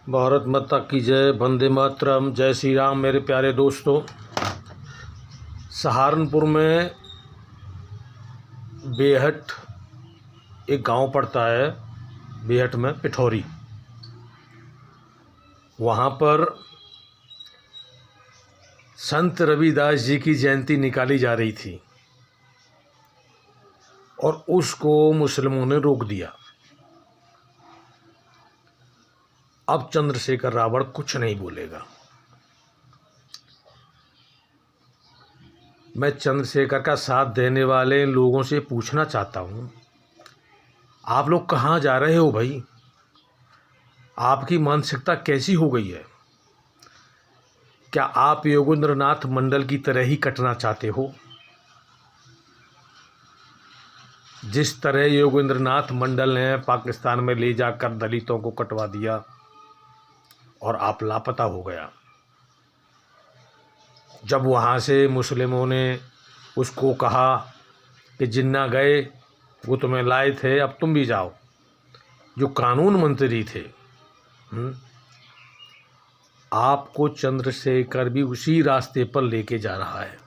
भारत माता की जय। वंदे मातरम। जय श्री राम। मेरे प्यारे दोस्तों, सहारनपुर में बेहट एक गांव पड़ता है। बेहट में पिठौरी, वहाँ पर संत रविदास जी की जयंती निकाली जा रही थी और उसको मुस्लिमों ने रोक दिया। अब चंद्रशेखर रावण कुछ नहीं बोलेगा। मैं चंद्रशेखर का साथ देने वाले लोगों से पूछना चाहता हूँ, आप लोग कहाँ जा रहे हो भाई? आपकी मानसिकता कैसी हो गई है? क्या आप योगेंद्रनाथ मंडल की तरह ही कटना चाहते हो? जिस तरह योगेंद्रनाथ मंडल ने पाकिस्तान में ले जाकर दलितों को कटवा दिया और आप लापता हो गया। जब वहाँ से मुस्लिमों ने उसको कहा कि जिन्ना गए वो तुम्हें लाए थे, अब तुम भी जाओ। जो कानून मंत्री थे, आपको चंद्रशेखर भी उसी रास्ते पर लेके जा रहा है।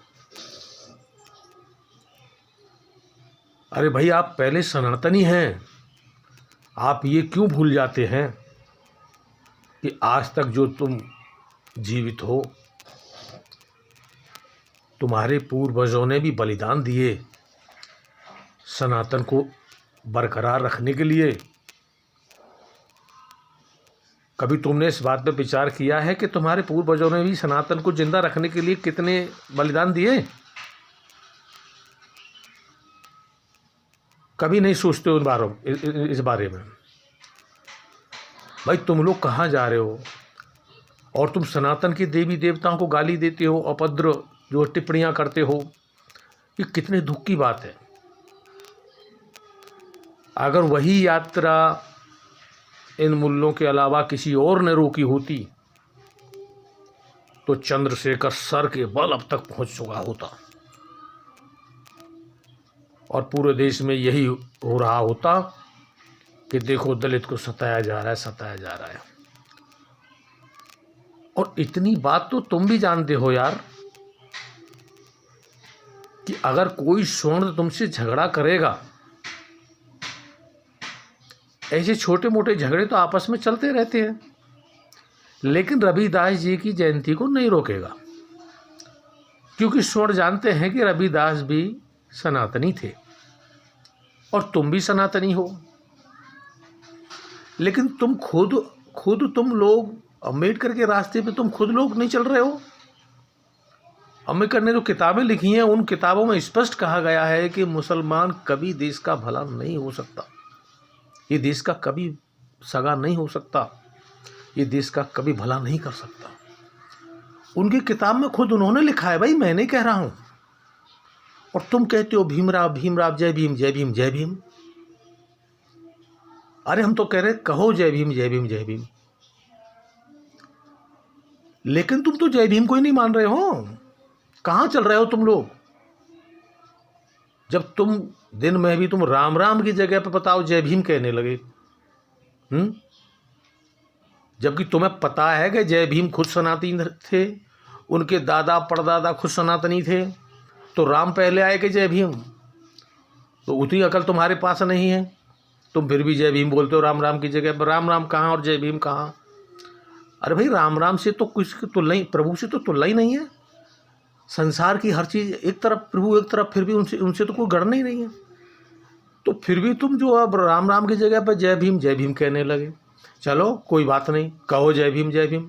अरे भाई, आप पहले सनातनी हैं। आप ये क्यों भूल जाते हैं कि आज तक जो तुम जीवित हो, तुम्हारे पूर्वजों ने भी बलिदान दिए सनातन को बरकरार रखने के लिए। कभी तुमने इस बात पर विचार किया है कि तुम्हारे पूर्वजों ने भी सनातन को जिंदा रखने के लिए कितने बलिदान दिए? कभी नहीं सोचते इस बारे में। भाई, तुम लोग कहाँ जा रहे हो? और तुम सनातन के देवी देवताओं को गाली देते हो, अपद्र जो टिप्पणियाँ करते हो। ये कितने दुख की बात है। अगर वही यात्रा इन मुल्लों के अलावा किसी और ने रोकी होती तो चंद्रशेखर सर के बल अब तक पहुंच चुका होता और पूरे देश में यही हो रहा होता कि देखो, दलित को सताया जा रहा है, सताया जा रहा है। और इतनी बात तो तुम भी जानते हो यार कि अगर कोई स्वर्ण तुमसे झगड़ा करेगा, ऐसे छोटे मोटे झगड़े तो आपस में चलते रहते हैं, लेकिन रविदास जी की जयंती को नहीं रोकेगा, क्योंकि स्वर्ण जानते हैं कि रविदास भी सनातनी थे और तुम भी सनातनी हो। लेकिन तुम खुद तुम लोग अम्बेडकर के रास्ते पे तुम खुद लोग नहीं चल रहे हो। अम्बेडकर ने जो किताबें लिखी हैं, उन किताबों में स्पष्ट कहा गया है कि मुसलमान कभी देश का भला नहीं हो सकता, ये देश का कभी सगा नहीं हो सकता, ये देश का कभी भला नहीं कर सकता। उनकी किताब में खुद उन्होंने लिखा है भाई, मैं नहीं कह रहा हूं। और तुम कहते हो भीमराव भीमराव, जय भीम जय भीम जय भीम। अरे हम तो कह रहे कहो जय भीम जय भीम जय भीम, लेकिन तुम तो जय भीम को ही नहीं मान रहे हो। कहां चल रहे हो तुम लोग? जब तुम दिन में भी तुम राम राम की जगह पे बताओ जय भीम कहने लगे। जबकि तुम्हें पता है कि जय भीम खुद सनातनी थे, उनके दादा परदादा खुद सनातनी थे, तो राम पहले आए कि जय भीम? तो उतनी अकल तुम्हारे पास नहीं है, तुम फिर भी जय भीम बोलते हो राम राम की जगह पर। राम राम कहाँ और जय भीम कहाँ? अरे भाई, राम राम से तो कुछ तुलना ही, प्रभु से तो तुलना ही नहीं है। संसार की हर चीज़ एक तरफ प्रभु, एक तरफ फिर भी उनसे तो कोई गढ़ना ही नहीं है। तो फिर भी तुम जो अब राम राम की जगह पर जय भीम कहने लगे। चलो कोई बात नहीं, कहो जय भीम जय भीम,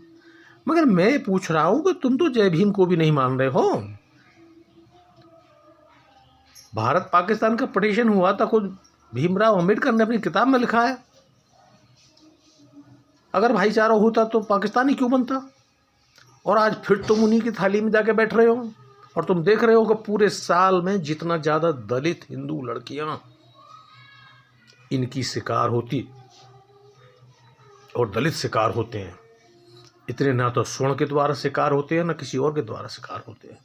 मगर मैं पूछ रहा हूँ कि तुम तो जय भीम को भी नहीं मान रहे हो। भारत पाकिस्तान का पार्टीशन हुआ था, खुद भीमराव अम्बेडकर ने अपनी किताब में लिखा है। अगर भाईचारा होता तो पाकिस्तान ही क्यों बनता? और आज फिर तुम उन्हीं की थाली में जाके बैठ रहे हो और तुम देख रहे हो कि पूरे साल में जितना ज़्यादा दलित हिंदू लड़कियां इनकी शिकार होती और दलित शिकार होते हैं, इतने ना तो स्वर्ण के द्वारा शिकार होते हैं, ना किसी और के द्वारा शिकार होते हैं।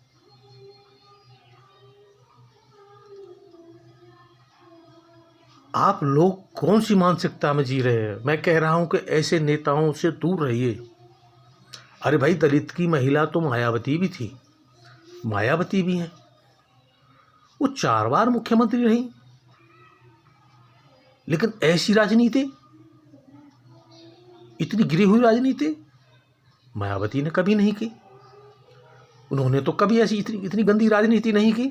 आप लोग कौन सी मानसिकता में जी रहे हैं? मैं कह रहा हूं कि ऐसे नेताओं से दूर रहिए। अरे भाई, दलित की महिला तो मायावती भी थी, मायावती भी है, वो 4 बार मुख्यमंत्री रही, लेकिन ऐसी राजनीति, इतनी गिरी हुई राजनीति मायावती ने कभी नहीं की। उन्होंने तो कभी ऐसी इतनी गंदी राजनीति नहीं की।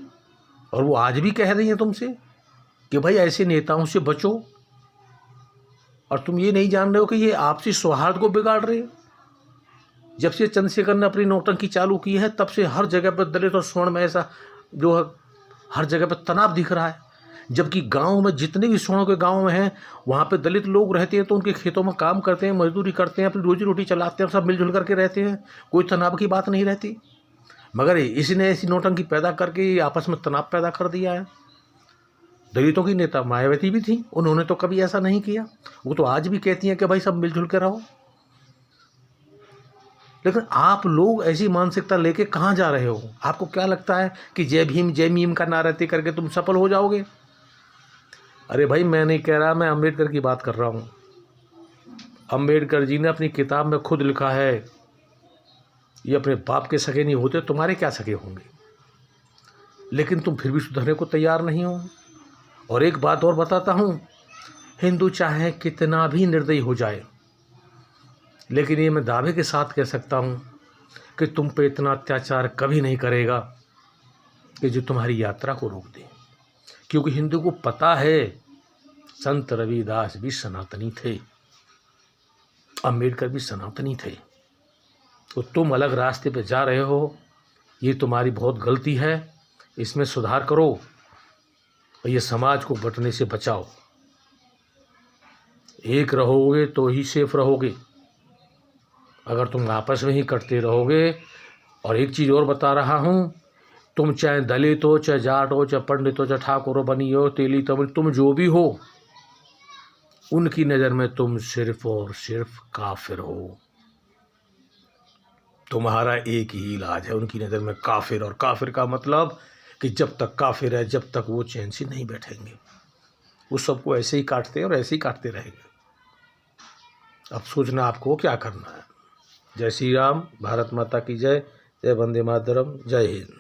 और वो आज भी कह रही हैं तुमसे कि भाई ऐसे नेताओं से बचो, और तुम ये नहीं जान रहे हो कि ये आपसी सौहार्द को बिगाड़ रहे हैं। जब से चंद्रशेखर ने अपनी नौटंकी चालू की है, तब से हर जगह पर दलित और स्वर्ण में ऐसा जो है, हर जगह पर तनाव दिख रहा है। जबकि गांव में जितने भी स्वर्ण के गांव में हैं, वहाँ पे दलित लोग रहते हैं, तो उनके खेतों में काम करते हैं, मजदूरी करते हैं, अपनी रोजी रोटी चलाते हैं, सब मिलजुल करके रहते हैं, कोई तनाव की बात नहीं रहती। मगर इसने ऐसी नौटंकी पैदा करके आपस में तनाव पैदा कर दिया है। दलितों की नेता मायावती भी थी, उन्होंने तो कभी ऐसा नहीं किया। वो तो आज भी कहती हैं कि भाई सब मिलजुल के रहो। लेकिन आप लोग ऐसी मानसिकता लेके कहाँ जा रहे हो? आपको क्या लगता है कि जय भीम जय मीम का नारा देते करके तुम सफल हो जाओगे? अरे भाई, मैं नहीं कह रहा, मैं अम्बेडकर की बात कर रहा हूँ। अम्बेडकर जी ने अपनी किताब में खुद लिखा है, ये अपने बाप के सगे नहीं होते, तुम्हारे क्या सगे होंगे? लेकिन तुम फिर भी सुधरने को तैयार नहीं हो। और एक बात और बताता हूँ, हिंदू चाहे कितना भी निर्दयी हो जाए, लेकिन ये मैं दावे के साथ कह सकता हूँ कि तुम पे इतना अत्याचार कभी नहीं करेगा कि जो तुम्हारी यात्रा को रोक दे। क्योंकि हिंदू को पता है संत रविदास भी सनातनी थे, अम्बेडकर भी सनातनी थे। तो तुम अलग रास्ते पे जा रहे हो, ये तुम्हारी बहुत गलती है, इसमें सुधार करो और ये समाज को बंटने से बचाओ। एक रहोगे तो ही सेफ रहोगे। अगर तुम आपस में ही कटते रहोगे, और एक चीज़ और बता रहा हूँ, तुम चाहे दलित हो, चाहे जाट हो, चाहे पंडित हो, चाहे ठाकुर हो, बनी हो, तेली तमिल, तुम जो भी हो, उनकी नज़र में तुम सिर्फ और सिर्फ काफिर हो। तुम्हारा एक ही इलाज है उनकी नज़र में, काफिर। और काफिर का मतलब कि जब तक काफिर है, जब तक वो चैन से नहीं बैठेंगे, वो सबको ऐसे ही काटते हैं और ऐसे ही काटते रहेंगे। अब सोचना आपको क्या करना है। जय श्री राम, भारत माता की जय, जय वंदे मातरम, जय हिंद।